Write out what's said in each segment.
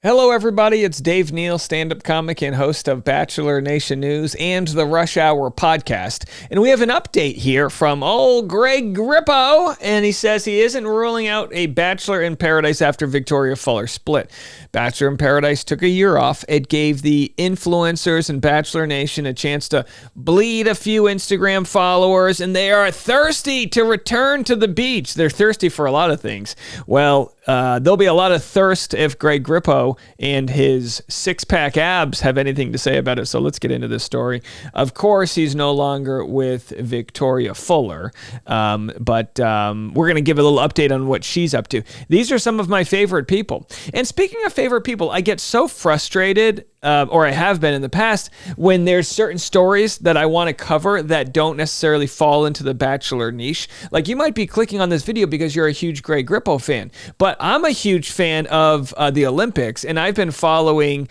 Hello, everybody. It's Dave Neal, stand-up comic and host of Bachelor Nation News and the Rush Hour podcast. And we have an update here from old Greg Grippo, and he says he isn't ruling out a Bachelor in Paradise after Victoria Fuller split. Bachelor in Paradise took a year off. It gave the influencers in Bachelor Nation a chance to bleed a few Instagram followers, and they are thirsty to return to the beach. They're thirsty for a lot of things. Well, there'll be a lot of thirst if Greg Grippo and his six-pack abs have anything to say about it. So let's get into this story. Of course, he's no longer with Victoria Fuller, but we're going to give a little update on what she's up to. These are some of my favorite people. And speaking of favorite people, I get so frustrated, or I have been in the past, when there's certain stories that I want to cover that don't necessarily fall into the Bachelor niche. Like, you might be clicking on this video because you're a huge Greg Grippo fan, but I'm a huge fan of the Olympics, and I've been following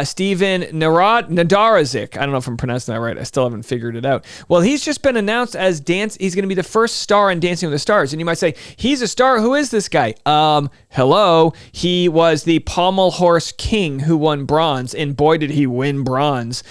Steven Nadarazic. I don't know if I'm pronouncing that right. I still haven't figured it out. Well, he's just been announced as he's going to be the first star in Dancing with the Stars, and you might say, he's a star. Who is this guy? Hello. He was the pommel horse king who won bronze, and boy, did he win bronze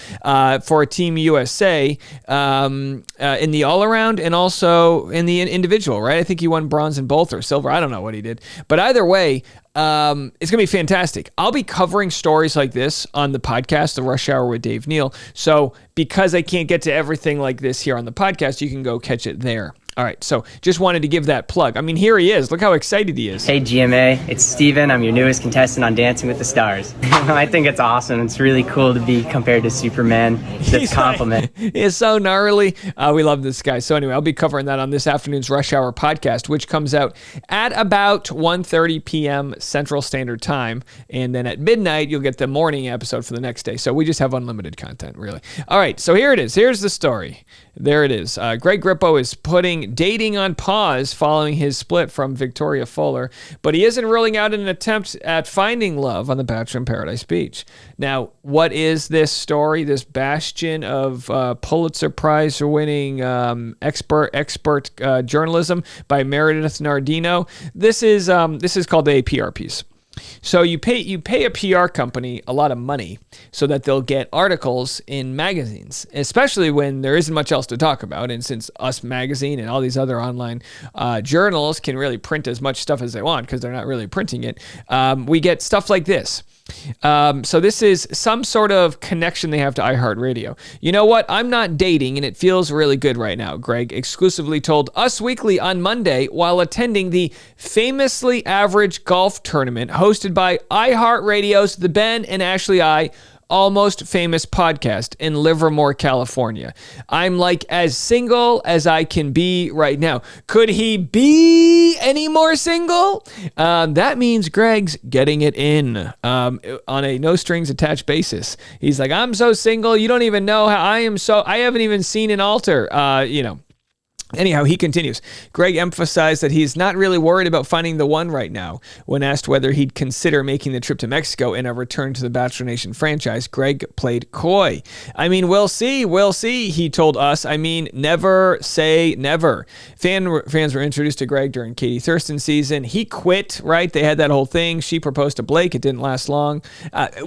for Team USA in the all-around and also in the individual, right? I think he won bronze in both, or silver. I don't know what he did. But either way, it's going to be fantastic. I'll be covering stories like this on the podcast, The Rush Hour with Dave Neal. So because I can't get to everything like this here on the podcast, you can go catch it there. All right, so just wanted to give that plug. I mean, here he is. Look how excited he is. Hey, GMA. It's Steven. I'm your newest contestant on Dancing with the Stars. I think it's awesome. It's really cool to be compared to Superman. That's a compliment. He's so gnarly. We love this guy. So anyway, I'll be covering that on this afternoon's Rush Hour podcast, which comes out at about 1:30 p.m. Central Standard Time. And then at midnight, you'll get the morning episode for the next day. So we just have unlimited content, really. All right, so here it is. Here's the story. There it is. Greg Grippo is putting dating on pause following his split from Victoria Fuller, but he isn't ruling out an attempt at finding love on the Bachelor in Paradise Beach. Now, what is this story, this bastion of Pulitzer Prize winning expert journalism by Meredith Nardino? This is called a PR piece. So you pay a PR company a lot of money so that they'll get articles in magazines, especially when there isn't much else to talk about. And since Us Magazine and all these other online journals can really print as much stuff as they want because they're not really printing it, we get stuff like this. So this is some sort of connection they have to iHeartRadio. You know what? I'm not dating, and it feels really good right now, Greg exclusively told Us Weekly on Monday while attending the famously average golf tournament hosted by iHeartRadio's The Ben and Ashley I Almost Famous podcast in Livermore, California. I'm like as single as I can be right now. Could he be any more single? That means Greg's getting it in on a no strings attached basis. He's like, I'm so single. You don't even know how I haven't even seen an altar, Anyhow, he continues. Greg emphasized that he's not really worried about finding the one right now. When asked whether he'd consider making the trip to Mexico and a return to the Bachelor Nation franchise, Greg played coy. I mean, we'll see, he told Us. I mean, never say never. Fans were introduced to Greg during Katie Thurston's season. He quit, right? They had that whole thing. She proposed to Blake. It didn't last long,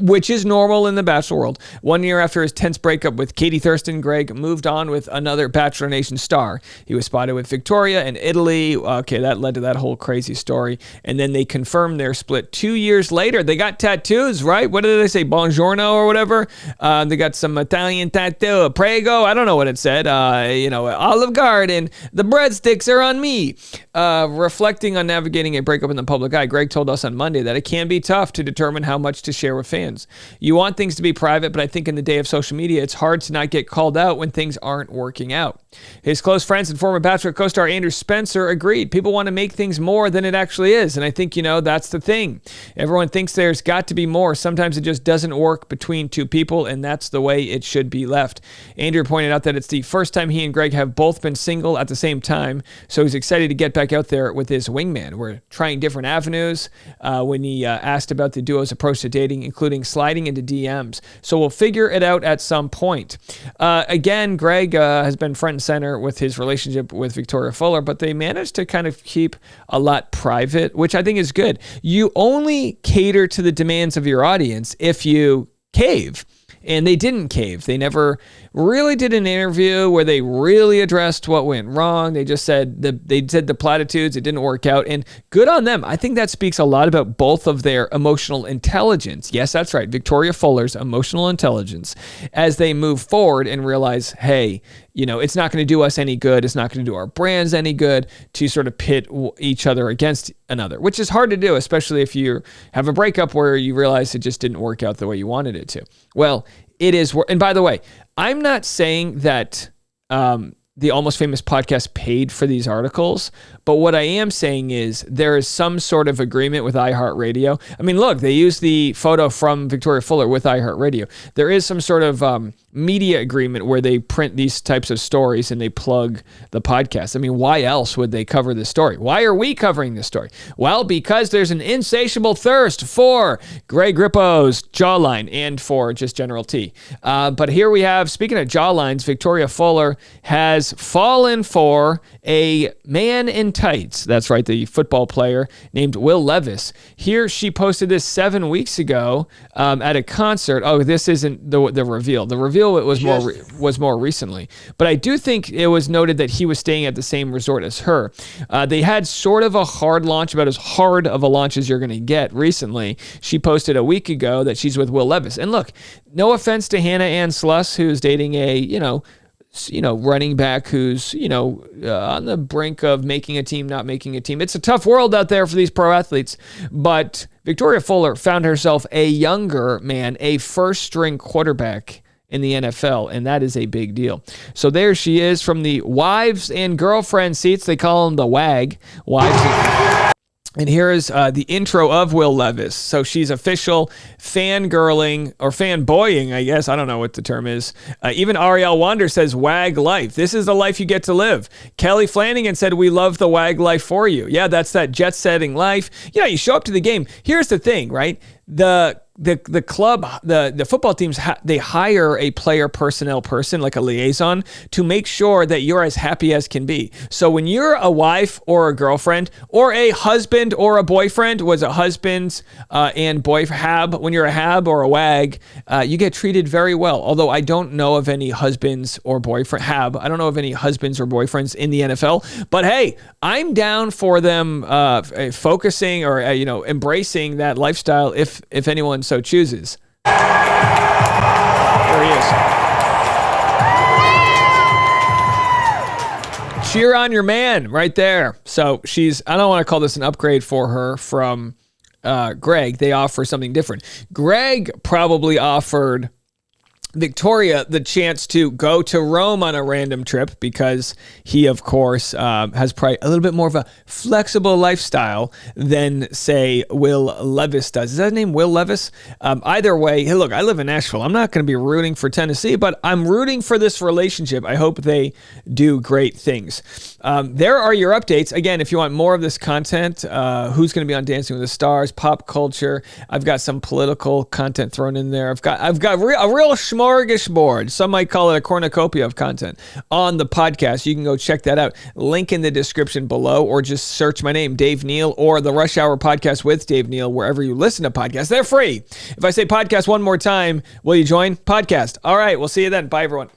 which is normal in the Bachelor world. 1 year after his tense breakup with Katie Thurston, Greg moved on with another Bachelor Nation star. He was spotted with Victoria in Italy. Okay, that led to that whole crazy story. And then they confirmed their split 2 years later. They got tattoos, right? What did they say? Buongiorno or whatever? They got some Italian tattoo. Prego. I don't know what it said. Olive Garden. The breadsticks are on me. Reflecting on navigating a breakup in the public eye, Greg told Us on Monday that it can be tough to determine how much to share with fans. You want things to be private, but I think in the day of social media, it's hard to not get called out when things aren't working out. His close friends and former Bachelor co-star Andrew Spencer agreed. People want to make things more than it actually is. And I think, that's the thing. Everyone thinks there's got to be more. Sometimes it just doesn't work between two people, and that's the way it should be left. Andrew pointed out that it's the first time he and Greg have both been single at the same time, so he's excited to get back out there with his wingman. We're trying different avenues when he asked about the duo's approach to dating, including sliding into DMs. So we'll figure it out at some point. Again, Greg has been front and center with his relationship with Victoria Fuller, but they managed to kind of keep a lot private, which I think is good. You only cater to the demands of your audience if you cave. And they didn't cave. They never really did an interview where they really addressed what went wrong. They just said the platitudes. It didn't work out. And good on them. I think that speaks a lot about both of their emotional intelligence. Yes, that's right. Victoria Fuller's emotional intelligence as they move forward and realize, hey, it's not going to do us any good. It's not going to do our brands any good to sort of pit each other against another, which is hard to do, especially if you have a breakup where you realize it just didn't work out the way you wanted it to. Well, it is. And by the way, I'm not saying that the Almost Famous podcast paid for these articles, but what I am saying is there is some sort of agreement with iHeartRadio. I mean, look, they use the photo from Victoria Fuller with iHeartRadio. There is some sort of media agreement where they print these types of stories and they plug the podcast. I mean, why else would they cover this story? Why are we covering this story? Well, because there's an insatiable thirst for Greg Grippo's jawline and for just General T. But here we have, speaking of jawlines, Victoria Fuller has fallen for a man in tights. That's right, the football player named Will Levis. Here she posted this 7 weeks ago at a concert. Oh, this isn't the reveal. The reveal was more recently. But I do think it was noted that he was staying at the same resort as her. They had sort of a hard launch, about as hard of a launch as you're going to get recently. She posted a week ago that she's with Will Levis. And look, no offense to Hannah Ann Sluss, who's dating a, running back who's, on the brink of making a team, not making a team. It's a tough world out there for these pro athletes. But Victoria Fuller found herself a younger man, a first-string quarterback in the NFL, and that is a big deal. So there she is from the wives and girlfriend seats. They call them the WAG. And here is the intro of Will Levis. So she's official fangirling or fanboying, I guess. I don't know what the term is. Even Ariel Wander says WAG life. This is the life you get to live. Kelly Flanagan said, we love the WAG life for you. Yeah, that's that jet-setting life. You show up to the game. Here's the thing, right? The club, the football teams, they hire a player personnel person, like a liaison, to make sure that you're as happy as can be. So when you're a wife or a girlfriend or a husband or a boyfriend, was a husband and hab, when you're a hab or a wag, you get treated very well. Although I don't know of any husbands or I don't know of any husbands or boyfriends in the NFL, but hey, I'm down for them focusing or, embracing that lifestyle if anyone so chooses. There he is. Cheer on your man right there. So I don't want to call this an upgrade for her from Greg. They offer something different. Greg probably offered Victoria the chance to go to Rome on a random trip because he, of course, has probably a little bit more of a flexible lifestyle than, say, Will Levis does. Is that his name, Will Levis? Either way, hey, look, I live in Nashville. I'm not going to be rooting for Tennessee, but I'm rooting for this relationship. I hope they do great things. There are your updates. Again, if you want more of this content, who's going to be on Dancing with the Stars, pop culture. I've got some political content thrown in there. I've got a real smorgasbord. Some might call it a cornucopia of content on the podcast. You can go check that out. Link in the description below, or just search my name, Dave Neal, or the Rush Hour Podcast with Dave Neal, wherever you listen to podcasts. They're free. If I say podcast one more time, will you join? Podcast. All right. We'll see you then. Bye, everyone.